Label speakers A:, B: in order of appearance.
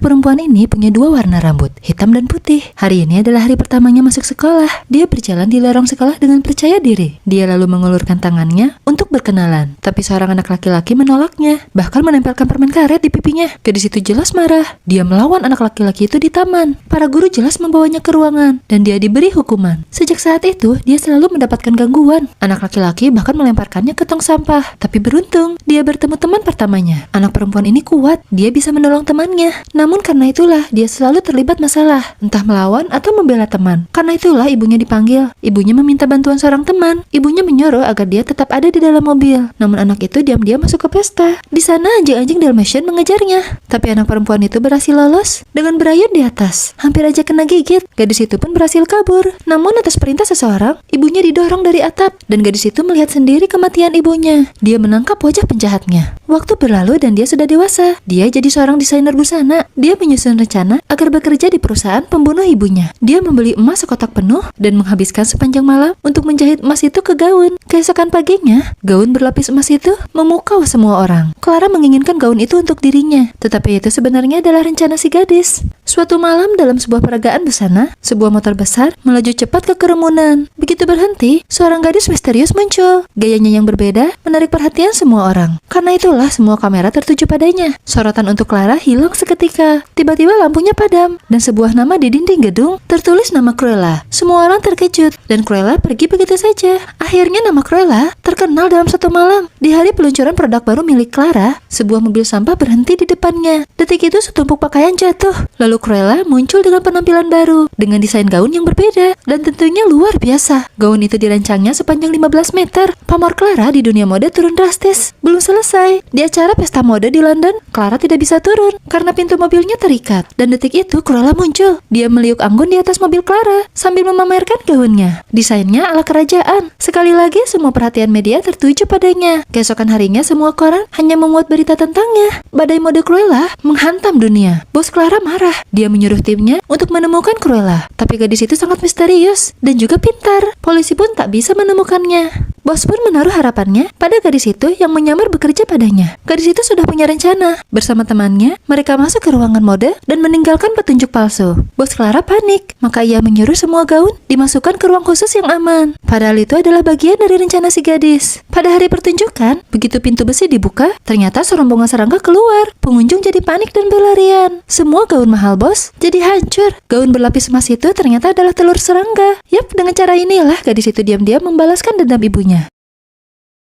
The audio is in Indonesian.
A: perempuan ini punya dua warna rambut, hitam dan putih. Hari ini adalah hari pertamanya masuk sekolah. Dia berjalan di lorong sekolah dengan percaya diri. Dia lalu mengulurkan tangannya untuk berkenalan. Tapi seorang anak laki-laki menolaknya, bahkan menempelkan permen karet di pipinya. Gadis itu jelas marah. Dia melawan anak laki-laki itu di taman. Para guru jelas membawanya ke ruangan, dan dia diberi hukuman. Sejak saat itu, dia selalu mendapatkan gangguan. Anak laki-laki bahkan melemparkannya ke tong sampah. Tapi beruntung, dia bertemu teman pertamanya. Anak perempuan ini kuat. Dia bisa menolong temannya. Namun karena itulah dia selalu terlibat masalah, entah melawan atau membela teman. Karena itulah ibunya dipanggil. Ibunya meminta bantuan seorang teman. Ibunya menyuruh agar dia tetap ada di dalam mobil. Namun anak itu diam-diam masuk ke pesta. Di sana anjing-anjing Dalmatian mengejarnya. Tapi anak perempuan itu berhasil lolos dengan berayun di atas. Hampir aja kena gigit. Gadis itu pun berhasil kabur. Namun atas perintah seseorang, ibunya didorong dari atap dan gadis itu melihat sendiri kematian ibunya. Dia menangkap wajah penjahatnya. Waktu berlalu dan dia sudah dewasa. Dia jadi seorang desainer busana. Dia menyusun rencana agar bekerja di perusahaan pembunuh ibunya. Dia membeli emas sekotak penuh dan menghabiskan sepanjang malam untuk menjahit emas itu ke gaun. Keesokan paginya, gaun berlapis emas itu memukau semua orang. Clara menginginkan gaun itu untuk dirinya, tetapi itu sebenarnya adalah rencana si gadis. Suatu malam dalam sebuah peragaan busana, sebuah motor besar melaju cepat ke kerumunan. Begitu berhenti, seorang gadis misterius muncul. Gayanya yang berbeda menarik perhatian semua orang. Karena itulah semua kamera tertuju padanya. Sorotan untuk Clara hilang seketika. Tiba-tiba lampunya padam dan sebuah nama di dinding gedung tertulis nama Cruella. Semua orang terkejut dan Cruella pergi begitu saja. Akhirnya nama Cruella terkenal dalam satu malam. Di hari peluncuran produk baru milik Clara, sebuah mobil sampah berhenti di depannya. Detik itu setumpuk pakaian jatuh. Lalu Cruella muncul dengan penampilan baru, dengan desain gaun yang berbeda, dan tentunya luar biasa. Gaun itu dirancangnya sepanjang 15 meter. Pamor Clara di dunia mode turun drastis. Belum selesai. Di acara pesta mode di London, Clara tidak bisa turun karena pintu mobilnya terikat. Dan detik itu Cruella muncul. Dia meliuk anggun di atas mobil Clara sambil memamerkan gaunnya. Desainnya ala kerajaan. Sekali lagi semua perhatian media tertuju padanya. Keesokan harinya semua koran hanya memuat berita tentangnya. Badai mode Cruella menghantam dunia. Bos Clara marah. Dia menyuruh timnya untuk menemukan Cruella. Tapi gadis itu sangat misterius dan juga pintar. Polisi pun tak bisa menemukannya. Bos pun menaruh harapannya pada gadis itu yang menyamar bekerja padanya. Gadis itu sudah punya rencana. Bersama temannya, mereka masuk ke ruangan mode dan meninggalkan petunjuk palsu. Bos Clara panik, maka ia menyuruh semua gaun dimasukkan ke ruang khusus yang aman. Padahal itu adalah bagian dari rencana si gadis. Pada hari pertunjukan, begitu pintu besi dibuka, ternyata serombongan serangga keluar. Pengunjung jadi panik dan berlarian. Semua gaun mahal bos jadi hancur. Gaun berlapis emas itu ternyata adalah telur serangga. Yap, dengan cara inilah gadis itu diam-diam membalaskan dendam ibunya.